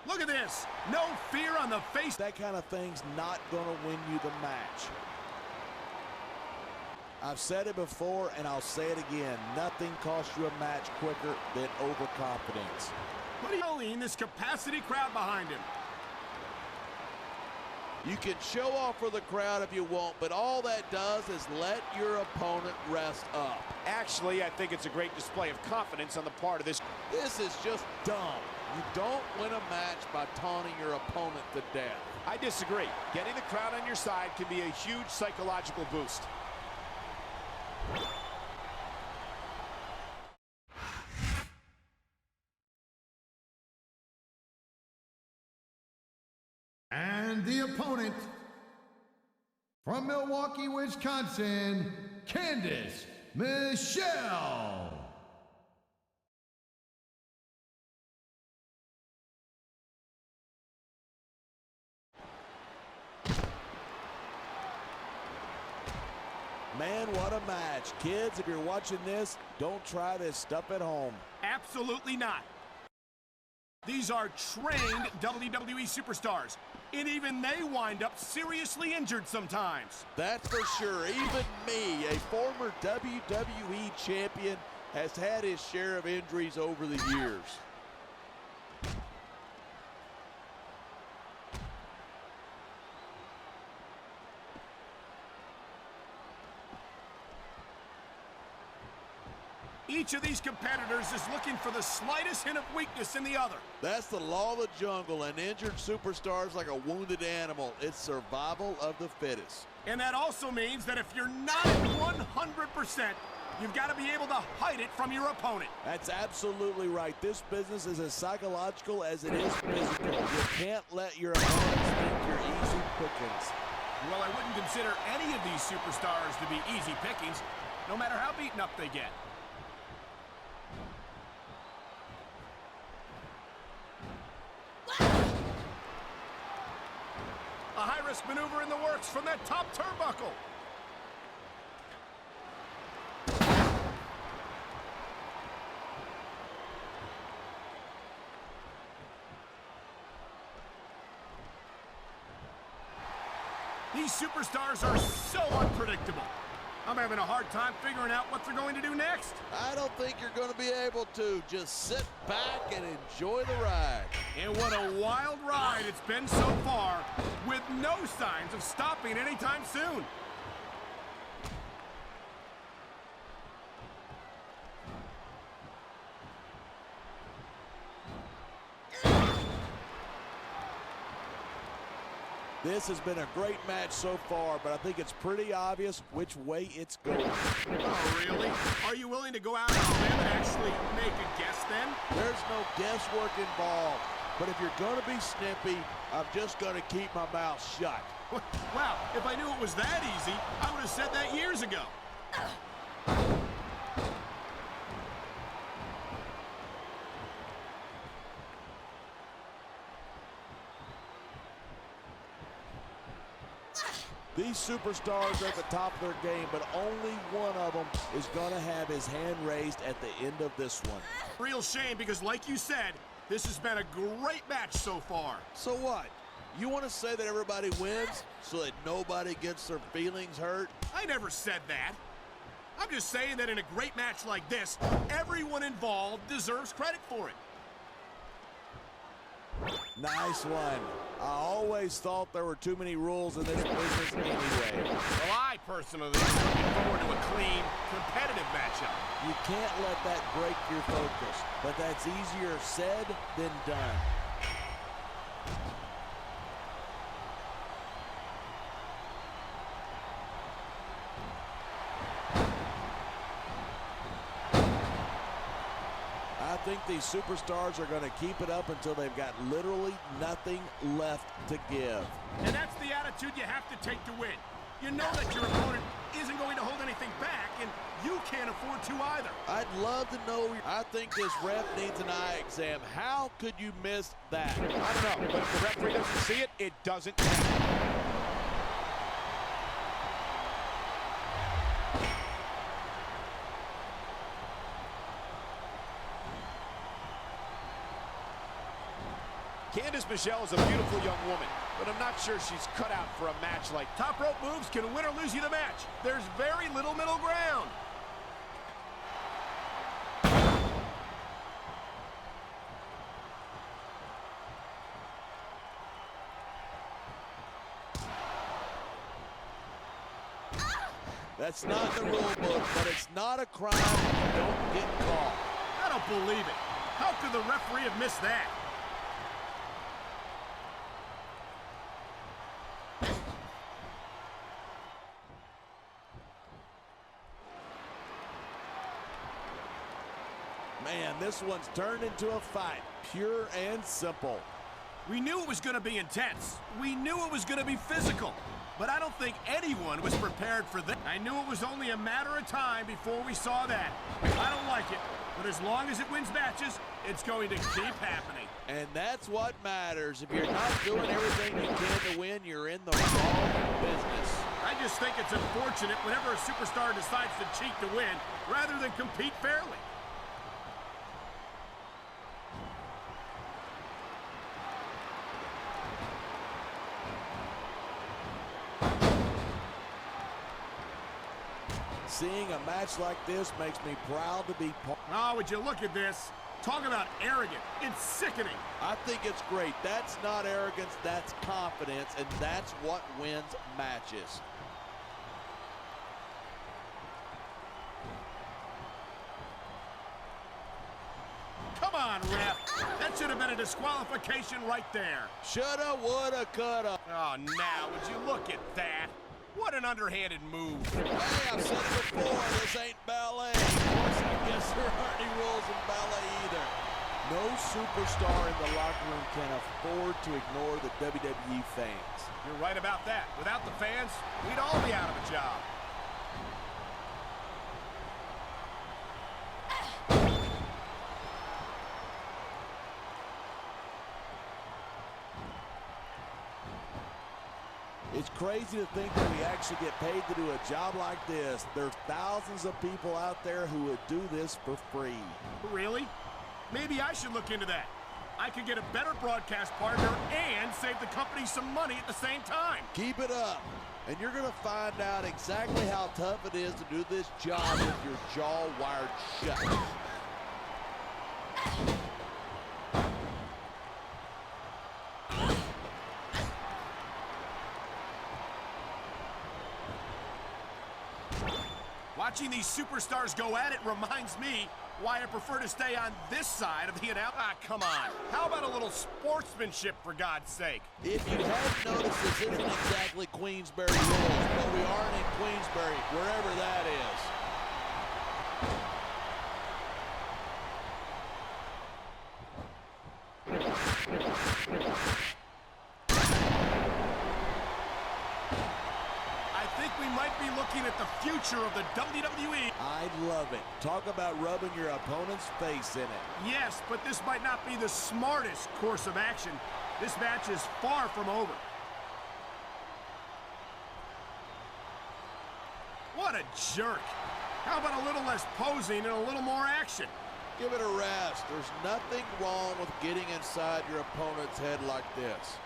Look at this. No fear on the face. That kind of thing's not going to win you the match. I've said it before, and I'll say it again. Nothing costs you a match quicker than overconfidence. But he's this capacity crowd behind him. You can show off for the crowd if you want, but all that does is let your opponent rest up. Actually, I think it's a great display of confidence on the part of this. This is just dumb. You don't win a match by taunting your opponent to death. I disagree. Getting the crowd on your side can be a huge psychological boost. And the opponent, from Milwaukee, Wisconsin, Candice Michelle. Man, what a match. Kids, if you're watching this, don't try this stuff at home. Absolutely not. These are trained WWE superstars, and even they wind up seriously injured sometimes. That's for sure. Even me, a former WWE champion, has had his share of injuries over the years. Each of these competitors is looking for the slightest hint of weakness in the other. That's the law of the jungle. An injured superstar is like a wounded animal. It's survival of the fittest. And that also means that if you're not at 100%, you've got to be able to hide it from your opponent. That's absolutely right. This business is as psychological as it is physical. You can't let your opponents think you're easy pickings. Well, I wouldn't consider any of these superstars to be easy pickings, no matter how beaten up they get. A high-risk maneuver in the works from that top turnbuckle. These superstars are so unpredictable. I'm having a hard time figuring out what they're going to do next. I don't think you're going to be able to. Just sit back and enjoy the ride. And what a wild ride it's been so far, with no signs of stopping anytime soon. This has been a great match so far, but I think it's pretty obvious which way it's going. Oh, really? Are you willing to go out on a limb and actually make a guess then? There's no guesswork involved. But if you're going to be snippy, I'm just going to keep my mouth shut. Wow, if I knew it was that easy, I would have said that years ago. These superstars are at the top of their game, but only one of them is going to have his hand raised at the end of this one. Real shame, because like you said, this has been a great match so far. So what? You want to say that everybody wins so that nobody gets their feelings hurt? I never said that. I'm just saying that in a great match like this, everyone involved deserves credit for it. Nice one. I always thought there were too many rules in this business anyway. Well, I personally am looking forward to a clean, competitive matchup. You can't let that break your focus, but that's easier said than done. I think these superstars are going to keep it up until they've got literally nothing left to give. And that's the attitude you have to take to win. You know that your opponent isn't going to hold anything back, and you can't afford to either. I'd love to know. I think this ref needs an eye exam. How could you miss that? I don't know, but if the referee doesn't see it, it doesn't matter. Candice Michelle is a beautiful young woman, but I'm not sure she's cut out for a match like that. Top rope moves can win or lose you the match. There's very little middle ground. That's not the rule book, but it's not a crime if you don't get caught. I don't believe it. How could the referee have missed that? Man, this one's turned into a fight, pure and simple. We knew it was going to be intense. We knew it was going to be physical. But I don't think anyone was prepared for that. I knew it was only a matter of time before we saw that. I don't like it, but as long as it wins matches, it's going to keep happening. And that's what matters. If you're not doing everything you can to win, you're in the wrong business. I just think it's unfortunate whenever a superstar decides to cheat to win rather than compete fairly. Seeing a match like this makes me proud to be part. Oh, would you look at this? Talk about arrogant. It's sickening. I think it's great. That's not arrogance, that's confidence, and that's what wins matches. Come on, ref. That should have been a disqualification right there. Shoulda, woulda, coulda. Oh, now, would you look at that? What an underhanded move. Hey, I've said it before, this ain't ballet. Of course, I guess there aren't any rules in ballet either. No superstar in the locker room can afford to ignore the WWE fans. You're right about that. Without the fans, we'd all be out of a job. It's crazy to think that we actually get paid to do a job like this. There's thousands of people out there who would do this for free. Really? Maybe I should look into that. I could get a better broadcast partner and save the company some money at the same time. Keep it up, and you're going to find out exactly how tough it is to do this job with your jaw wired shut. Watching these superstars go at it reminds me why I prefer to stay on this side of the announcement. Ah, come on. How about a little sportsmanship, for God's sake? If you haven't noticed, this isn't exactly Queensberry rules, but we aren't in Queensberry, wherever that is. I think we might be looking at the future of the WWE. I love it. Talk about rubbing your opponent's face in it. Yes, but this might not be the smartest course of action. This match is far from over. What a jerk. How about a little less posing and a little more action? Give it a rest. There's nothing wrong with getting inside your opponent's head like this.